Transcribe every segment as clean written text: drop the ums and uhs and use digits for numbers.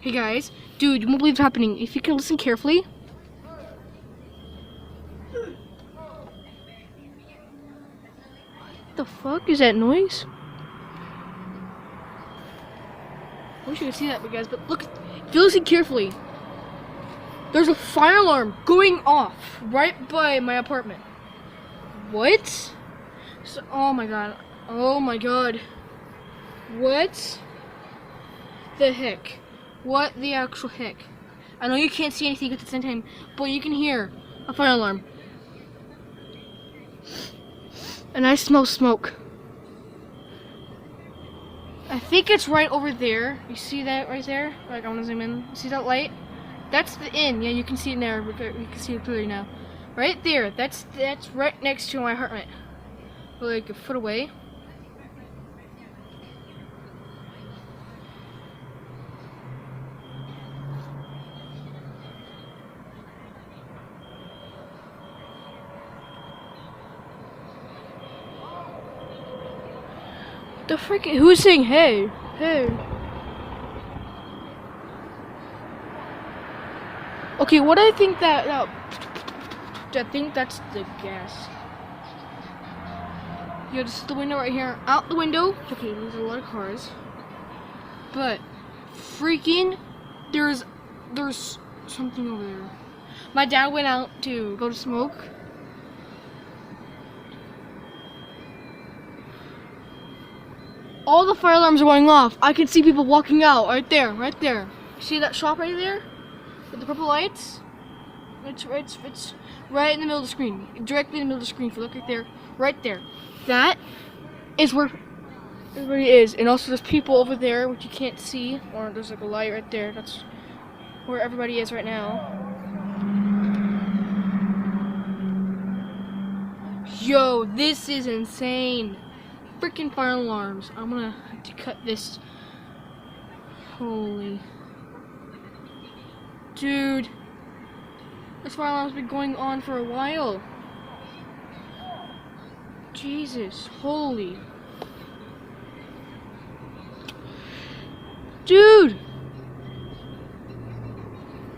Hey guys, dude, you won't believe what's happening. If you can listen carefully. What the fuck is that noise? I wish you could see that, guys, but look, if you listen carefully, there's a fire alarm going off right by my apartment. What? So, oh my god. Oh my god. What the heck? What the actual heck? I know you can't see anything at the same time, but you can hear a fire alarm. And I smell smoke. I think it's right over there. You see that right there? Like, I want to zoom in. See that light? That's the inn. Yeah, you can see it there. You can see it clearly now. Right there. That's right next to my apartment. Like a foot away. The freaking who's saying hey? Hey. Okay, what I think I think that's the gas. Yeah, this is the window right here. Out the window. Okay, there's a lot of cars. But freaking there's something over there. My dad went out to go to smoke. All the fire alarms are going off. I can see people walking out right there, right there. See that shop right there? With the purple lights? It's right in the middle of the screen. Directly in the middle of the screen. If you look right there. Right there. That is where everybody is. And also there's people over there which you can't see. Or there's like a light right there. That's where everybody is right now. Yo, this is insane. Freaking fire alarms. I'm gonna have to cut this. Holy. Dude. This fire alarm's been going on for a while. Jesus. Holy. Dude.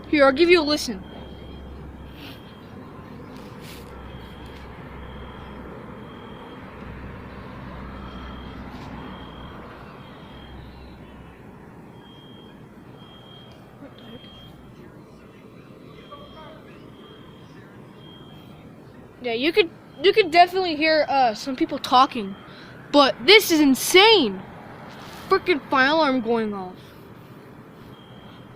Here, I'll give you a listen. Yeah, you could definitely hear some people talking, but this is insane. Freaking fire alarm going off,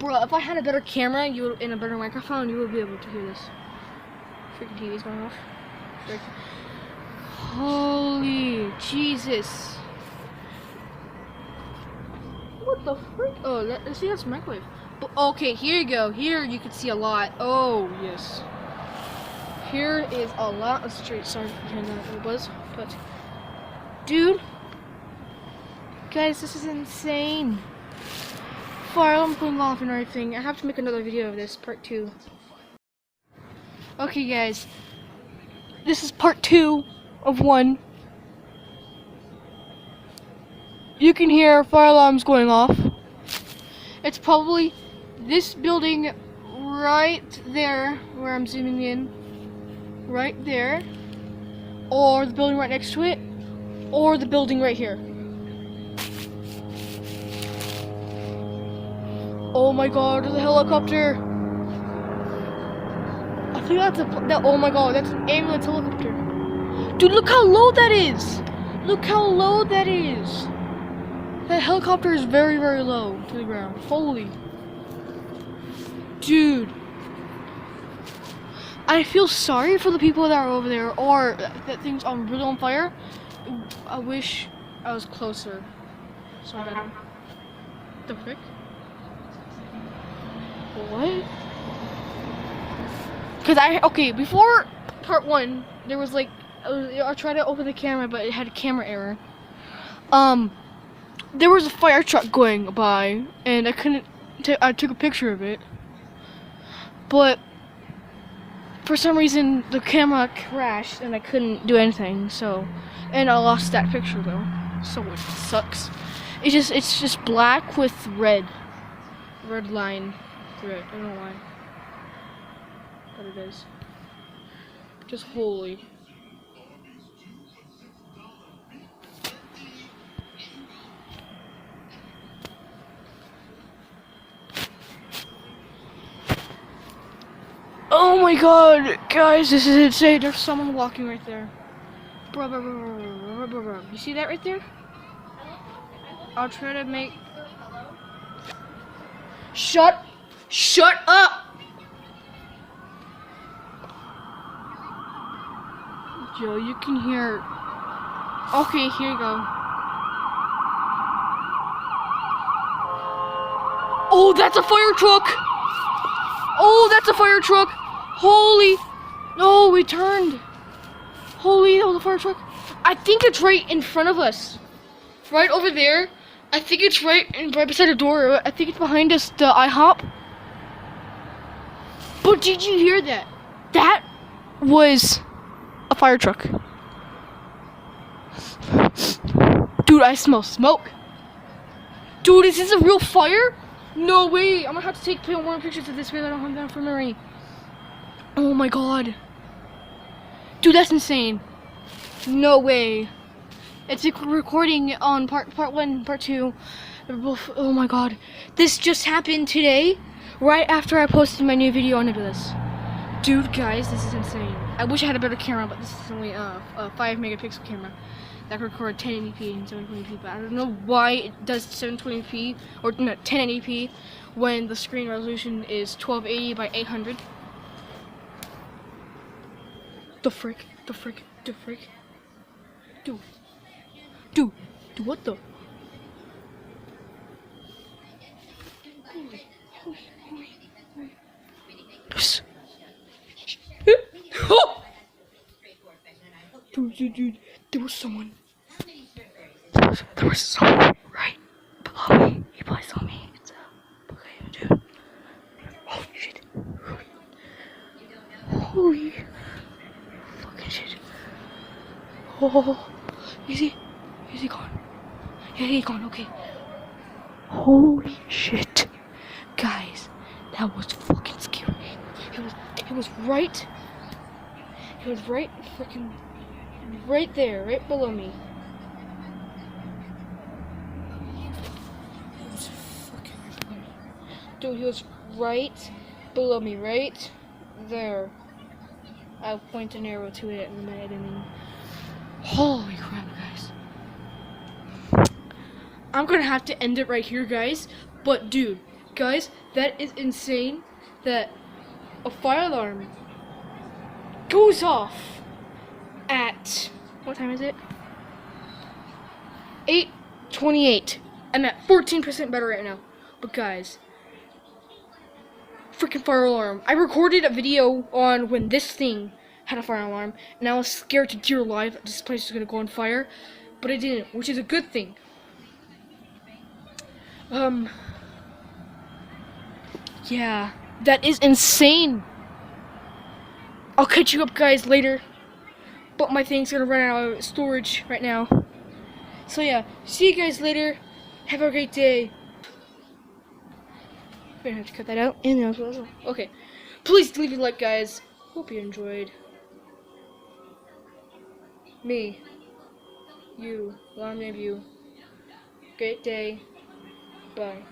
bro. If I had a better camera, and a better microphone, you would be able to hear this. Freaking TV's going off. Holy Jesus! What the frick? Oh, let's see, that's a microwave. But, okay, here you go. Here you can see a lot. Oh yes. Here is a lot of street. Sorry for hearing that it was, but dude, guys, this is insane. Fire alarm going off and everything. I have to make another video of this, part 2. Okay, guys, this is part 2 of 1. You can hear fire alarms going off. It's probably this building right there where I'm zooming in. Right there, or the building right next to it, or the building right here. Oh my god, there's a helicopter. I think that's oh my god, that's an ambulance helicopter. Dude, look how low that is. Look how low that is. That helicopter is very, very low to the ground. Holy. Dude. I feel sorry for the people that are over there, or that thing's really on fire. I wish I was closer. Sorry. The frick? What? Cause before part 1, there was like, I tried to open the camera, but it had a camera error. There was a fire truck going by, and I took a picture of it, but for some reason the camera crashed and I couldn't do anything, and I lost that picture though, so it sucks. It's just black with red, red line through it. I don't know why. But it is. Just holy. Oh my god, guys, this is insane. There's someone walking right there. Bro, bro, bro, bro, bro, bro. You see that right there? I'll try to make... Shut up! Joe, you can hear... Okay, here you go. Oh, that's a fire truck! Oh, that's a fire truck! Holy... No, we turned. Holy, that was a fire truck. I think it's right in front of us. Right over there. I think it's right beside the door. I think it's behind us, the IHOP. But did you hear that? That was a fire truck. Dude, I smell smoke. Dude, is this a real fire? No way. I'm gonna have to take more pictures of this because I don't have that for memory. Oh my god. Dude, that's insane. No way. It's a recording on part 1, part 2. Oh my god. This just happened today, right after I posted my new video onto this. Dude, guys, this is insane. I wish I had a better camera, but this is only a 5 megapixel camera that can record 1080p and 720p, but I don't know why it does 720p, or no, 1080p, when the screen resolution is 1280 by 800. The frick. Dude, what the? Oh! Dude, there was someone. There was someone right below me. He probably saw me. It's okay, dude. Oh shit. Holy fucking shit. Oh, is he gone? Yeah, he's gone, okay. Holy shit. Guys, that was fucking scary. It was right freaking right there, right below me. It was fucking right below me. Dude, he was right below me, right there. I'll point an arrow to it in my editing. Holy crap, guys. I'm gonna have to end it right here, guys. But dude, guys, that is insane that a fire alarm goes off at, what time is it? 8:28. I'm at 14% better right now. But guys, freaking fire alarm. I recorded a video on when this thing had a fire alarm, and I was scared to dear life that this place was gonna go on fire, but it didn't, which is a good thing. Yeah, that is insane. I'll catch you up, guys, later, but my thing's gonna run out of storage right now. So yeah, see you guys later. Have a great day. I'm gonna have to cut that out. And okay, please leave a like, guys. Hope you enjoyed. Me, you, long live you. Great day. Bye.